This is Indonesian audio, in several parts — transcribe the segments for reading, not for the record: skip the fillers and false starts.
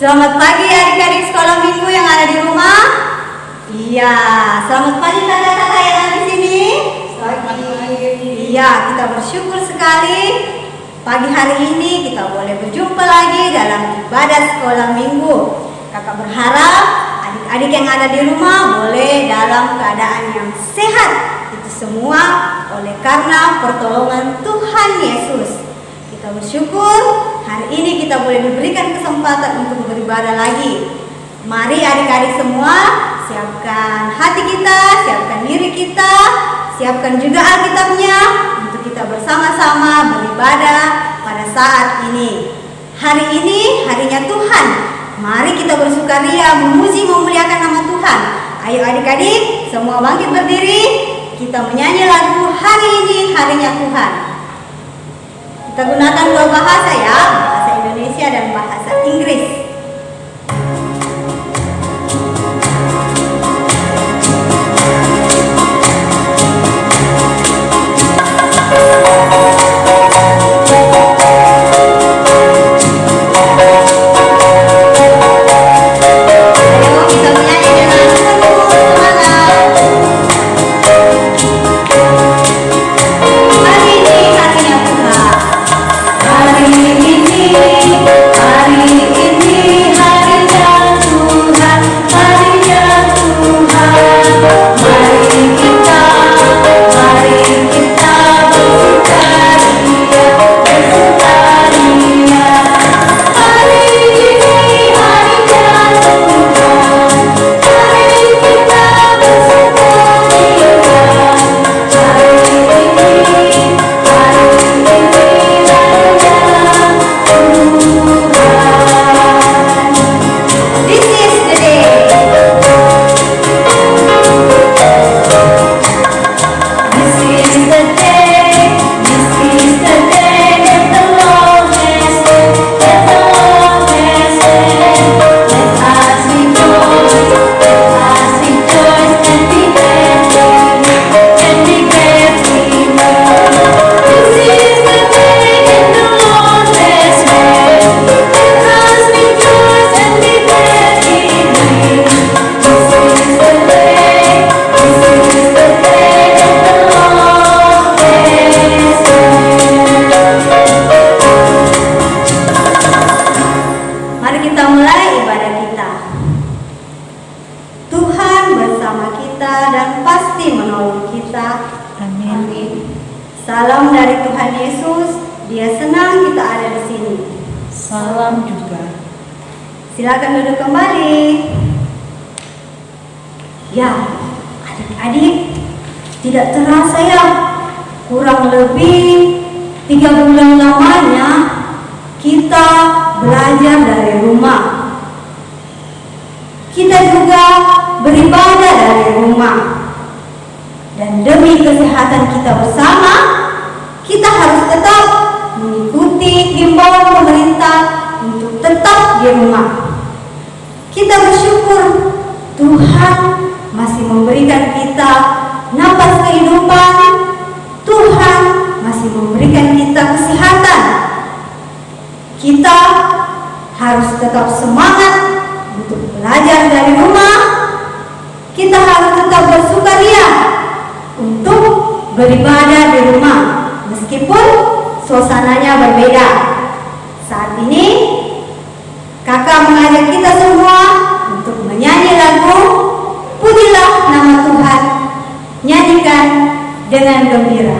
Selamat pagi adik-adik sekolah minggu yang ada di rumah. Iya, selamat pagi kakak-kakak yang ada di sini. Pagi. Iya, kita bersyukur sekali pagi hari ini kita boleh berjumpa lagi dalam ibadah sekolah minggu. Kakak berharap adik-adik yang ada di rumah boleh dalam keadaan yang sehat. Itu semua oleh karena pertolongan Tuhan Yesus. Kita bersyukur hari ini kita boleh diberikan kesempatan untuk beribadah lagi. Mari adik-adik semua siapkan hati kita, siapkan diri kita, siapkan juga Alkitabnya untuk kita bersama-sama beribadah pada saat ini. Hari ini harinya Tuhan. Mari kita bersukaria memuji memuliakan nama Tuhan. Ayo adik-adik semua bangkit berdiri. Kita menyanyi lagu hari ini harinya Tuhan. Kita gunakan dua bahasa ya, bahasa Indonesia dan bahasa Inggris. Salam dari Tuhan Yesus, Dia senang kita ada di sini. Salam juga. Silakan duduk kembali. Ya, adik-adik, tidak terasa ya, kurang lebih 3 bulan lamanya kita belajar dari rumah. Kita juga beribadah dari rumah. Dan demi kesehatan kita bersama, kita harus tetap mengikuti himbauan pemerintah untuk tetap di rumah. Kita bersyukur Tuhan masih memberikan kita napas kehidupan. Tuhan masih memberikan kita kesehatan. Kita harus tetap semangat untuk belajar dari rumah. Kita harus tetap bersukaria untuk beribadah di rumah meskipun suasananya berbeda. Saat ini kakak mengajak kita semua untuk menyanyi lagu Pujilah Nama Tuhan. Nyanyikan dengan gembira.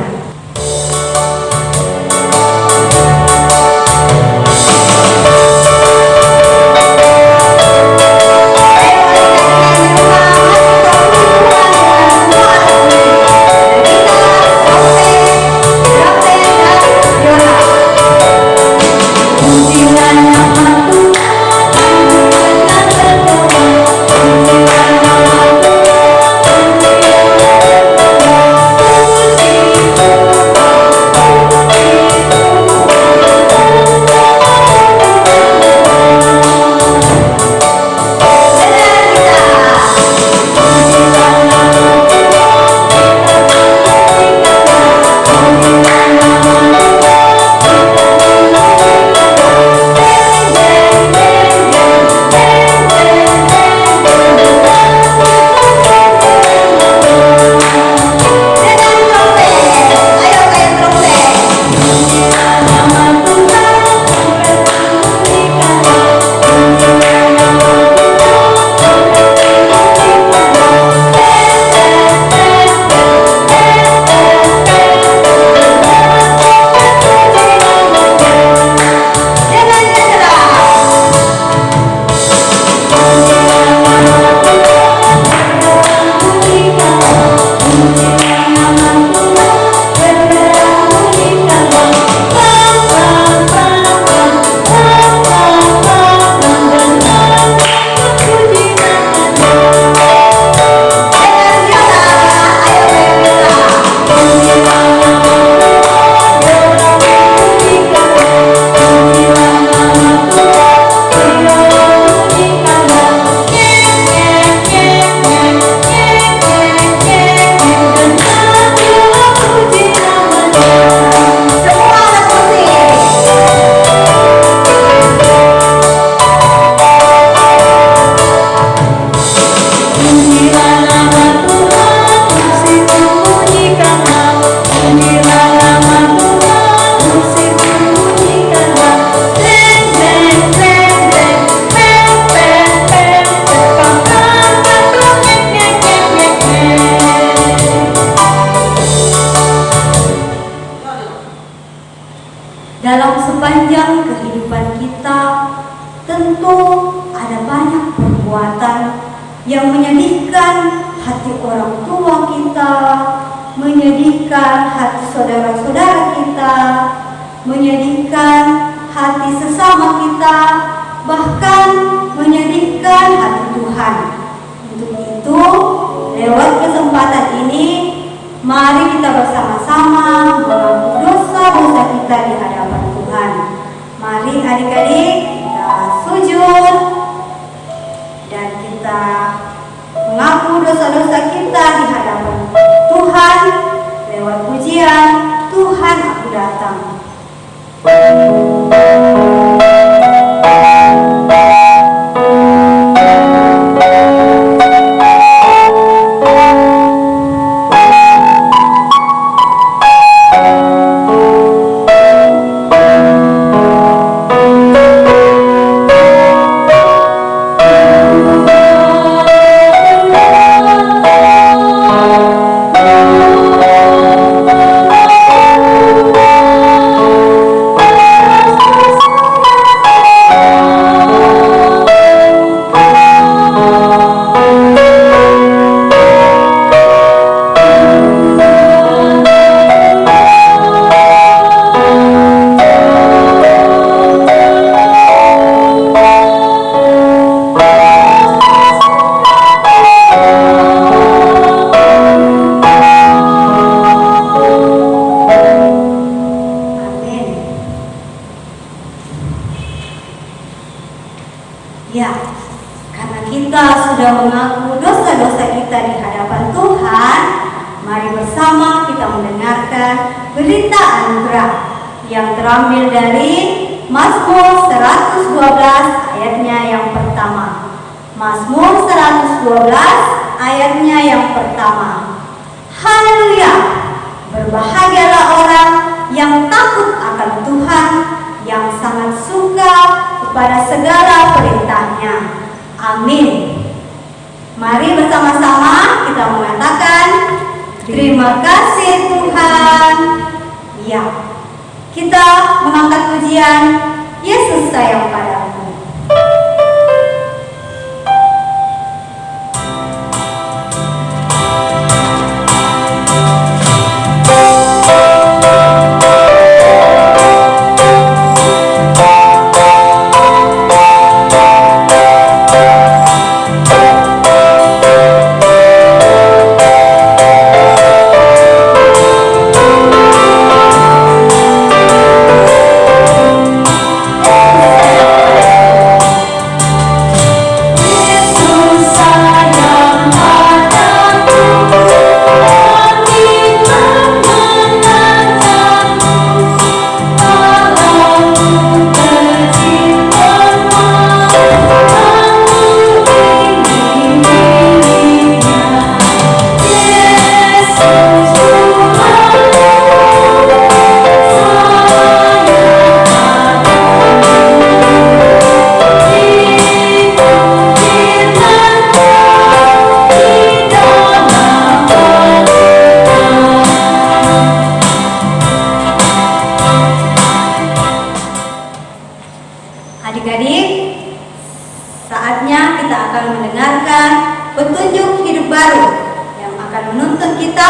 Puji tentu ada banyak perbuatan yang menyedihkan hati orang tua kita, menyedihkan hati saudara-saudara kita, menyedihkan hati sesama kita, bahkan menyedihkan hati Tuhan. Untuk itu, lewat kesempatan ini, mari kita bersama-sama mengaku dosa-dosa kita di hadapan Tuhan. Mari adik-adik kita sujud dan kita mengaku dosa-dosa kita di hadapan Tuhan lewat pujian Tuhan Aku Datang. Ya, karena kita sudah mengaku dosa-dosa kita di hadapan Tuhan, mari bersama kita mendengarkan berita anugerah yang terambil dari Mazmur 112 ayatnya yang pertama. Mazmur 112 ayatnya yang pertama. Haleluya! Berbahagialah orang yang takut akan Tuhan, yang sangat suka kepada segala perintahnya. Amin. Mari bersama-sama kita mengatakan terima kasih Tuhan. Ya, kita mengangkat pujian Yesus sayang padaku. Adik-adik, saatnya kita akan mendengarkan petunjuk hidup baru yang akan menuntun kita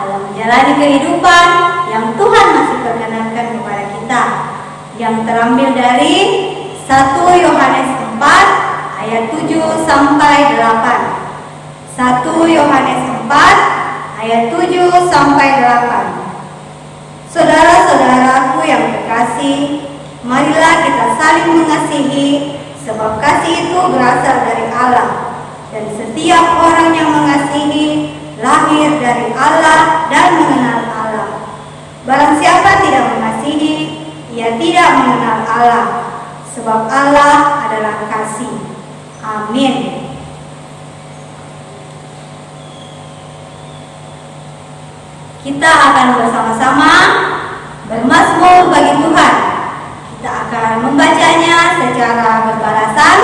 dalam menjalani kehidupan yang Tuhan masih perkenankan kepada kita, yang terambil dari 1 Yohanes 4 ayat 7 sampai 8. 1 Yohanes 4 ayat 7 sampai 8. Saudara-saudaraku yang terkasih, marilah kita saling mengasihi, sebab kasih itu berasal dari Allah, dan setiap orang yang mengasihi lahir dari Allah dan mengenal Allah. Barang siapa tidak mengasihi, ia tidak mengenal Allah, sebab Allah adalah kasih. Amin. Kita akan bersama-sama bermazmur bagi Tuhan. Kita akan membacanya secara berbalasan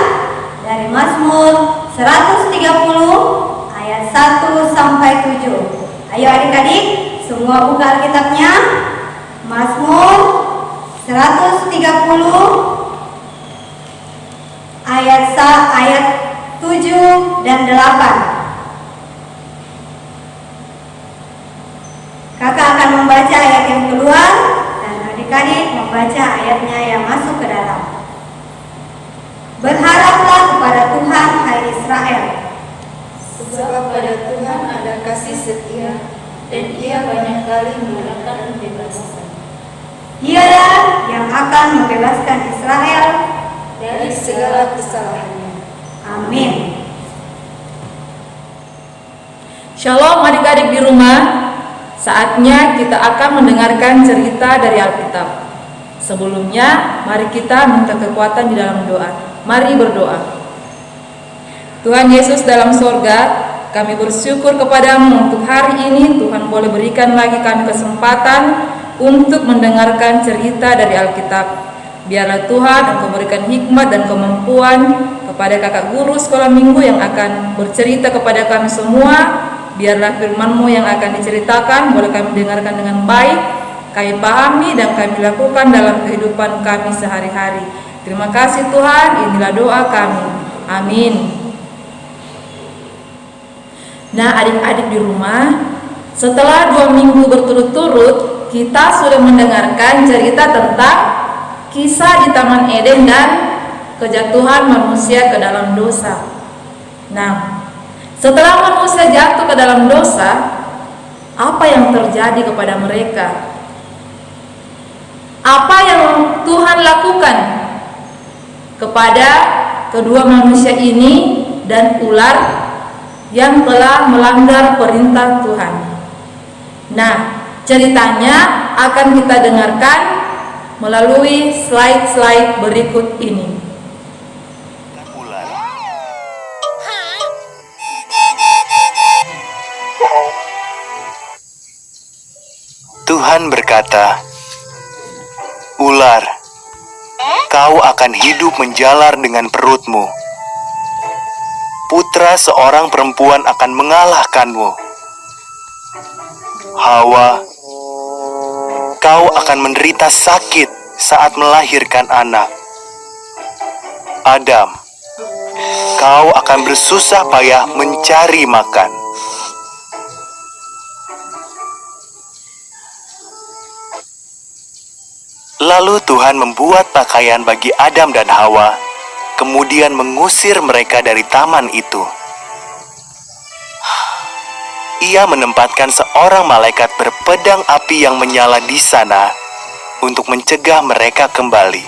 dari Mazmur 130 ayat 1 sampai 7. Ayo adik-adik, semua buka Alkitabnya. Mazmur 130 ayat 7 dan 8. Kakak akan membaca ayat yang keluar dan adik-adik membaca ayatnya yang masuk ke dalam. Berharaplah kepada Tuhan, hai Israel. Sebab pada Tuhan ada kasih setia, dan Ia banyak kali mengadakan pembebasan. Dialah yang akan membebaskan Israel Dari segala kesalahannya. Amin. Shalom adik-adik di rumah. Saatnya kita akan mendengarkan cerita dari Alkitab. Sebelumnya, mari kita minta kekuatan di dalam doa. Mari berdoa. Tuhan Yesus dalam sorga, kami bersyukur kepadamu untuk hari ini. Tuhan boleh berikan lagi kami kesempatan untuk mendengarkan cerita dari Alkitab. Biarlah Tuhan Engkau berikan hikmat dan kemampuan kepada kakak guru sekolah minggu yang akan bercerita kepada kami semua. Biarlah firman-Mu yang akan diceritakan boleh kami dengarkan dengan baik, kami pahami dan kami lakukan dalam kehidupan kami sehari-hari. Terima kasih Tuhan, inilah doa kami. Amin. Nah adik-adik di rumah, setelah 2 minggu berturut-turut kita sudah mendengarkan cerita tentang kisah di Taman Eden dan kejatuhan manusia ke dalam dosa. Nah, setelah manusia jatuh ke dalam dosa, apa yang terjadi kepada mereka? Apa yang Tuhan lakukan kepada kedua manusia ini dan ular yang telah melanggar perintah Tuhan? Nah, ceritanya akan kita dengarkan melalui slide-slide berikut ini. Tuhan berkata, "Ular, kau akan hidup menjalar dengan perutmu. Putra seorang perempuan akan mengalahkanmu. Hawa, kau akan menderita sakit saat melahirkan anak. Adam, kau akan bersusah payah mencari makan. Lalu Tuhan membuat pakaian bagi Adam dan Hawa, kemudian mengusir mereka dari taman itu. Ia menempatkan seorang malaikat berpedang api yang menyala di sana untuk mencegah mereka kembali.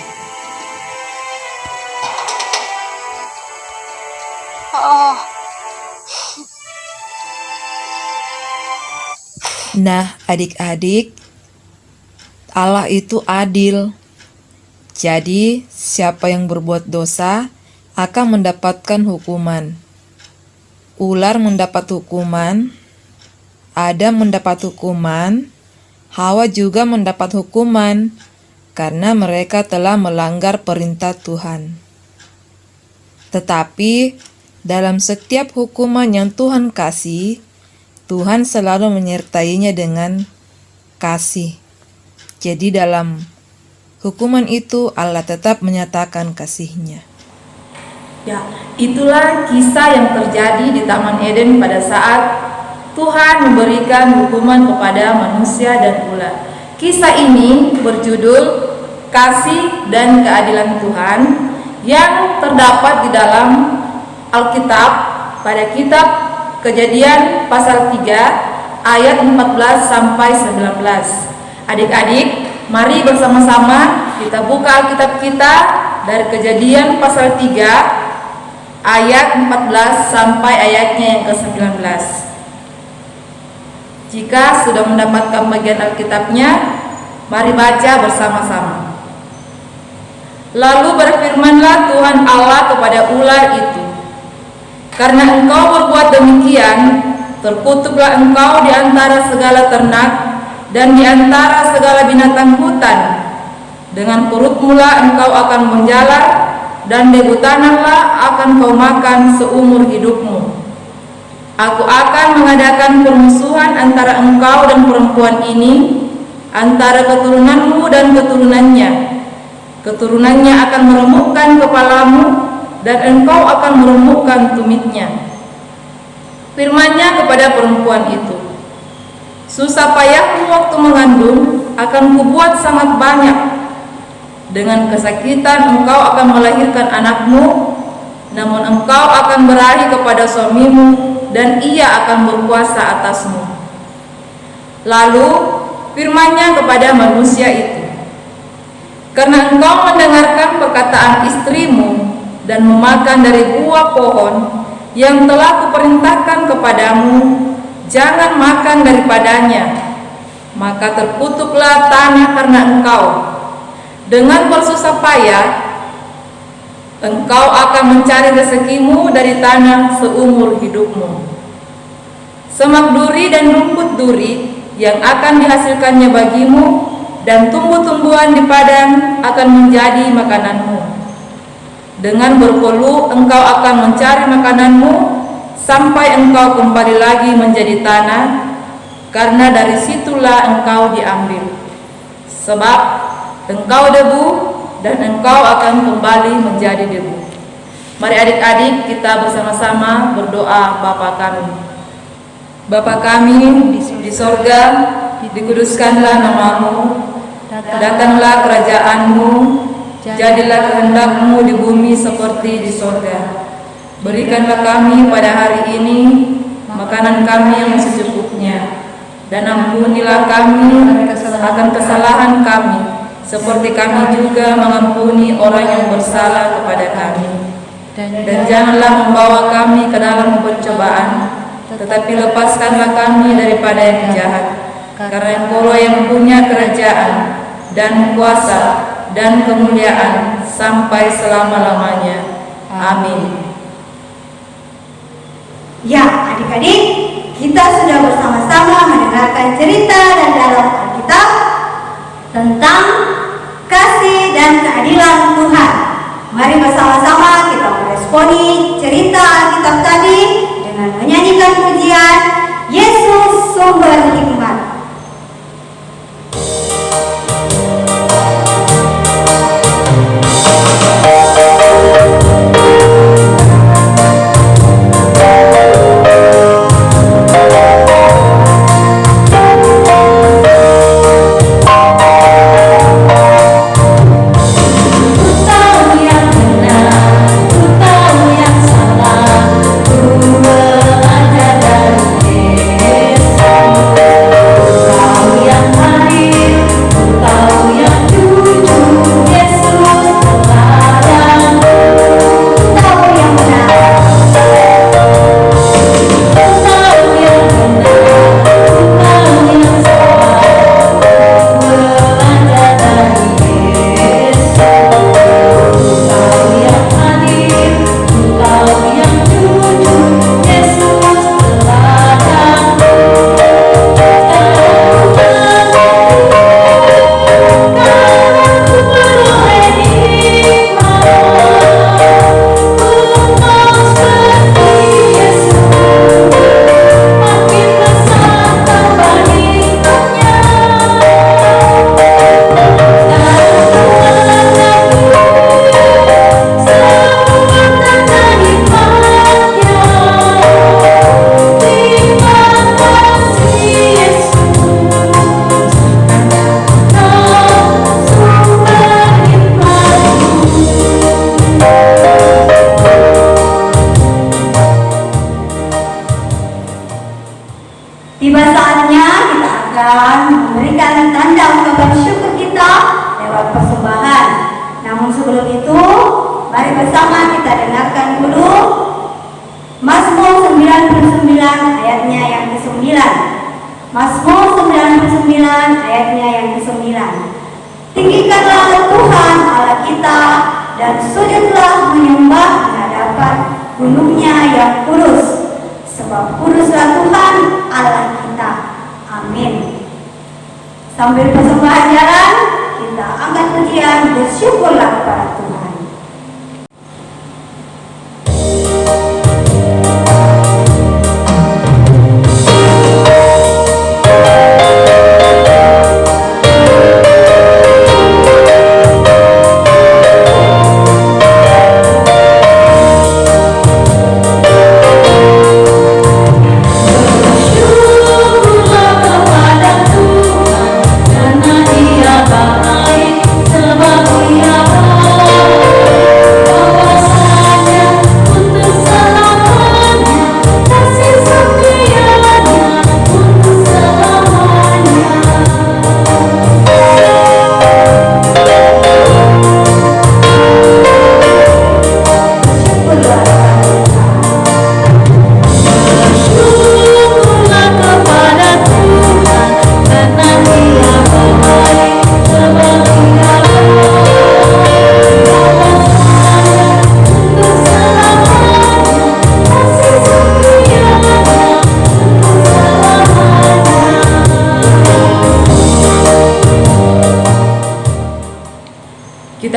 Nah, adik-adik, Allah itu adil. Jadi, siapa yang berbuat dosa akan mendapatkan hukuman. Ular mendapat hukuman, Adam mendapat hukuman, Hawa juga mendapat hukuman karena mereka telah melanggar perintah Tuhan. Tetapi, dalam setiap hukuman yang Tuhan kasih, Tuhan selalu menyertainya dengan kasih. Jadi dalam hukuman itu Allah tetap menyatakan kasih-Nya. Ya, itulah kisah yang terjadi di Taman Eden pada saat Tuhan memberikan hukuman kepada manusia dan ular. Kisah ini berjudul Kasih dan Keadilan Tuhan yang terdapat di dalam Alkitab pada kitab Kejadian pasal 3 ayat 14 sampai 19. Adik-adik, mari bersama-sama kita buka Alkitab kita dari Kejadian pasal 3 ayat 14 sampai ayatnya yang ke-19. Jika sudah mendapatkan bagian Alkitabnya, mari baca bersama-sama. Lalu berfirmanlah Tuhan Allah kepada ular itu, "Karena engkau berbuat demikian, terkutuklah engkau di antara segala ternak dan di antara segala binatang hutan. Dengan perutmulah engkau akan menjalar, dan debu tanahlah akan kau makan seumur hidupmu. Aku akan mengadakan permusuhan antara engkau dan perempuan ini, antara keturunanmu dan keturunannya. Keturunannya akan meremukkan kepalamu, dan engkau akan meremukkan tumitnya. Firman-Nya kepada perempuan itu, susah payahmu waktu mengandung akan kubuat sangat banyak. Dengan kesakitan engkau akan melahirkan anakmu, namun engkau akan berahi kepada suamimu dan ia akan berkuasa atasmu. Lalu firman-Nya kepada manusia itu, karena engkau mendengarkan perkataan istrimu dan memakan dari buah pohon yang telah kuperintahkan kepadamu, jangan makan daripadanya, maka terkutuklah tanah karena engkau. Dengan bersusah payah engkau akan mencari rezekimu dari tanah seumur hidupmu. Semak duri dan rumput duri yang akan dihasilkannya bagimu, dan tumbuh-tumbuhan di padang akan menjadi makananmu. Dengan berpeluh engkau akan mencari makananmu sampai engkau kembali lagi menjadi tanah, karena dari situlah engkau diambil. Sebab engkau debu dan engkau akan kembali menjadi debu. Mari adik-adik kita bersama-sama berdoa Bapa kami. Bapa kami di sorga, dikuduskanlah namamu, datanglah kerajaanmu, jadilah kehendak-Mu di bumi seperti di sorga. Berikanlah kami pada hari ini makanan kami yang secukupnya, dan ampunilah kami akan kesalahan kami, seperti kami juga mengampuni orang yang bersalah kepada kami. Dan janganlah membawa kami ke dalam pencobaan, tetapi lepaskanlah kami daripada yang jahat. Karena Engkau yang punya kerajaan dan kuasa dan kemuliaan sampai selama-lamanya. Amin. Ya, adik-adik, kita sudah bersama-sama mendengarkan cerita dan dalam Alkitab tentang kasih dan keadilan Tuhan. Mari bersama-sama kita meresponi cerita Alkitab tadi dengan menyanyikan pujian Yesus Sumber Hikmat. Tiba saatnya kita akan memberikan tanda ungkapan syukur kita lewat persembahan. Namun sebelum itu, mari bersama kita dengarkan dulu Mazmur 99 ayatnya yang ke-9. Mazmur 99 ayatnya yang ke-9. Tinggikanlah Tuhan Allah kita dan sujudlah menyembah di hadapan gunungnya yang kudus. Sebab kuduslah Tuhan Allah kita. Amin. Sambil persembahan jalan, kita angkat pujian bersyukurlah kepada Tuhan.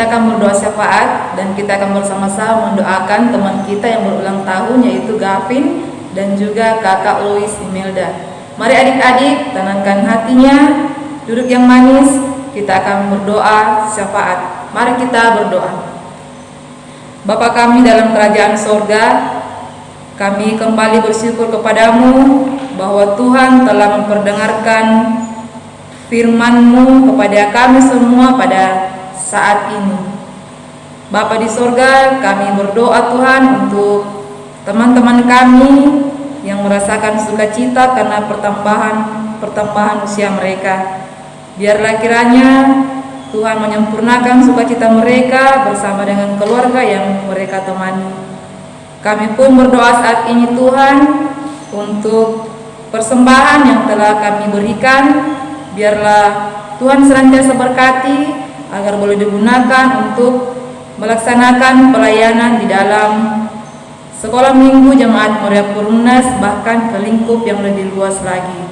kita akan berdoa syafaat dan kita akan bersama-sama mendoakan teman kita yang berulang tahun, yaitu Gavin dan juga kakak Louis Imelda. Mari adik-adik tenangkan hatinya, duduk yang manis, kita akan berdoa syafaat. Mari kita berdoa. Bapa kami dalam kerajaan sorga, kami kembali bersyukur kepadamu bahwa Tuhan telah memperdengarkan firman-Mu kepada kami semua pada saat ini. Bapa di sorga, kami berdoa Tuhan untuk teman-teman kami yang merasakan sukacita karena pertambahan usia mereka. Biarlah kiranya Tuhan menyempurnakan sukacita mereka bersama dengan keluarga yang mereka temani. Kami pun berdoa saat ini Tuhan untuk persembahan yang telah kami berikan. Biarlah Tuhan senantiasa berkati agar boleh digunakan untuk melaksanakan pelayanan di dalam sekolah minggu Jemaat Moria Perumnas, bahkan ke lingkup yang lebih luas lagi.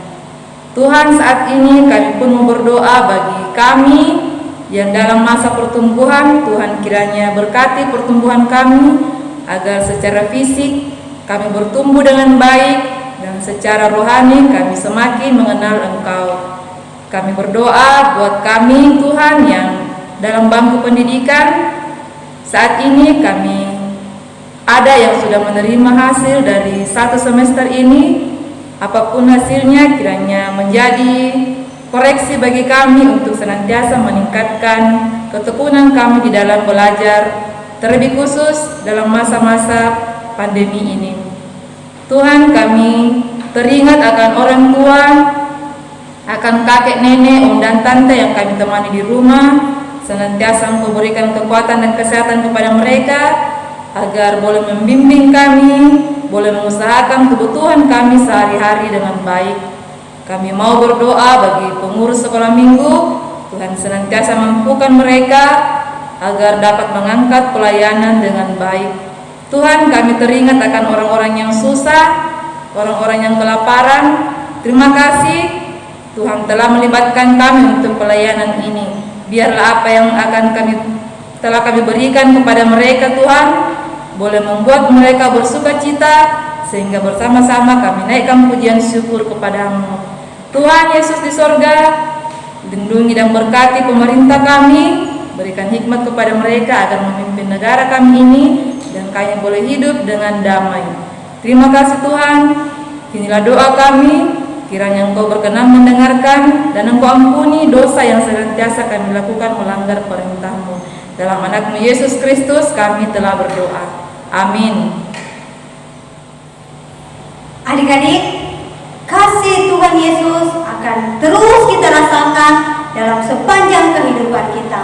Tuhan, saat ini kami pun mau berdoa bagi kami yang dalam masa pertumbuhan. Tuhan kiranya berkati pertumbuhan kami agar secara fisik kami bertumbuh dengan baik dan secara rohani kami semakin mengenal Engkau. Kami berdoa buat kami Tuhan yang dalam bangku pendidikan. Saat ini kami ada yang sudah menerima hasil dari 1 semester ini. Apapun hasilnya kiranya menjadi koreksi bagi kami untuk senantiasa meningkatkan ketekunan kami di dalam belajar, terlebih khusus dalam masa-masa pandemi ini. Tuhan, kami teringat akan orang tua, akan kakek nenek, om dan tante yang kami temani di rumah. Senantiasa Engkau berikan kekuatan dan kesehatan kepada mereka agar boleh membimbing kami, boleh mengusahakan kebutuhan kami sehari-hari dengan baik. Kami mau berdoa bagi pengurus sekolah minggu. Tuhan senantiasa mampukan mereka agar dapat mengangkat pelayanan dengan baik. Tuhan, kami teringat akan orang-orang yang susah, orang-orang yang kelaparan. Terima kasih Tuhan telah melibatkan kami untuk pelayanan ini. Biarlah apa yang telah kami berikan kepada mereka Tuhan boleh membuat mereka bersukacita, sehingga bersama-sama kami naikkan pujian syukur kepada-Mu. Tuhan Yesus di sorga, lindungi dan berkati pemerintah kami, berikan hikmat kepada mereka agar memimpin negara kami ini dan kami boleh hidup dengan damai. Terima kasih Tuhan, inilah doa kami. Kiranya Engkau berkenan mendengarkan dan Engkau ampuni dosa yang senantiasa kami lakukan melanggar perintah-Mu. Dalam anak-Mu Yesus Kristus kami telah berdoa. Amin. Adik-adik, kasih Tuhan Yesus akan terus kita rasakan dalam sepanjang kehidupan kita.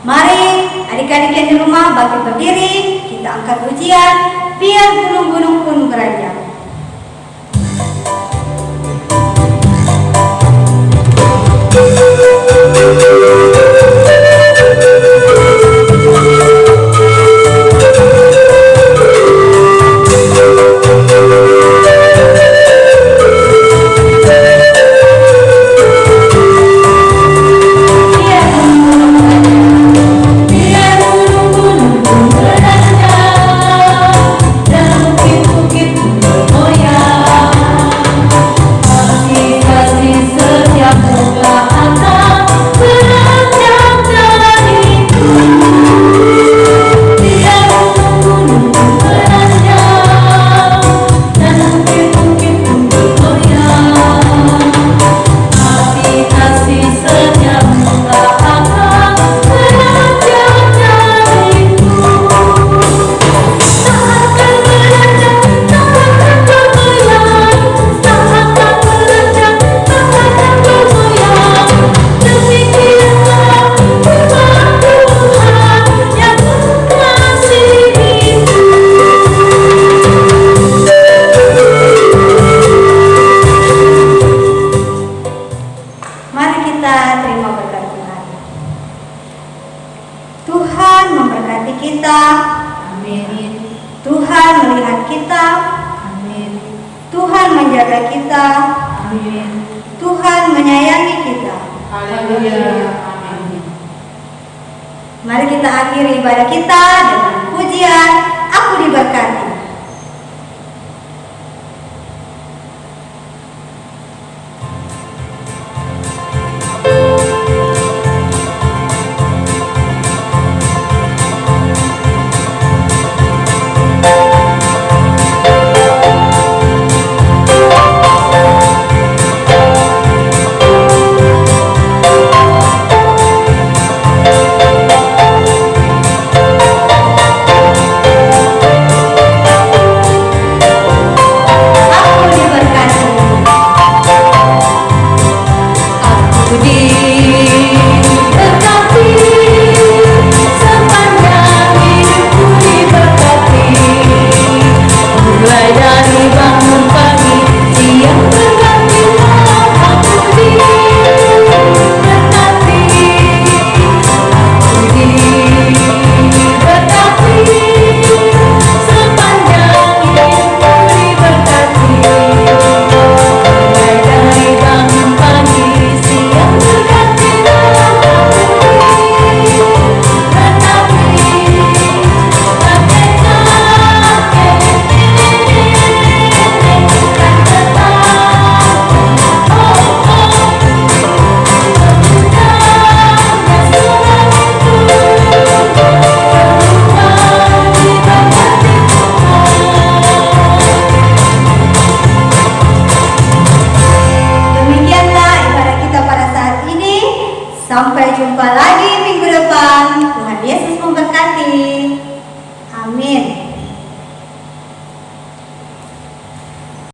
Mari adik-adik yang di rumah bangkit berdiri, kita angkat pujian, biar gunung-gunung pun beranjak. Mari kita akhiri ibadah kita dengan pujian.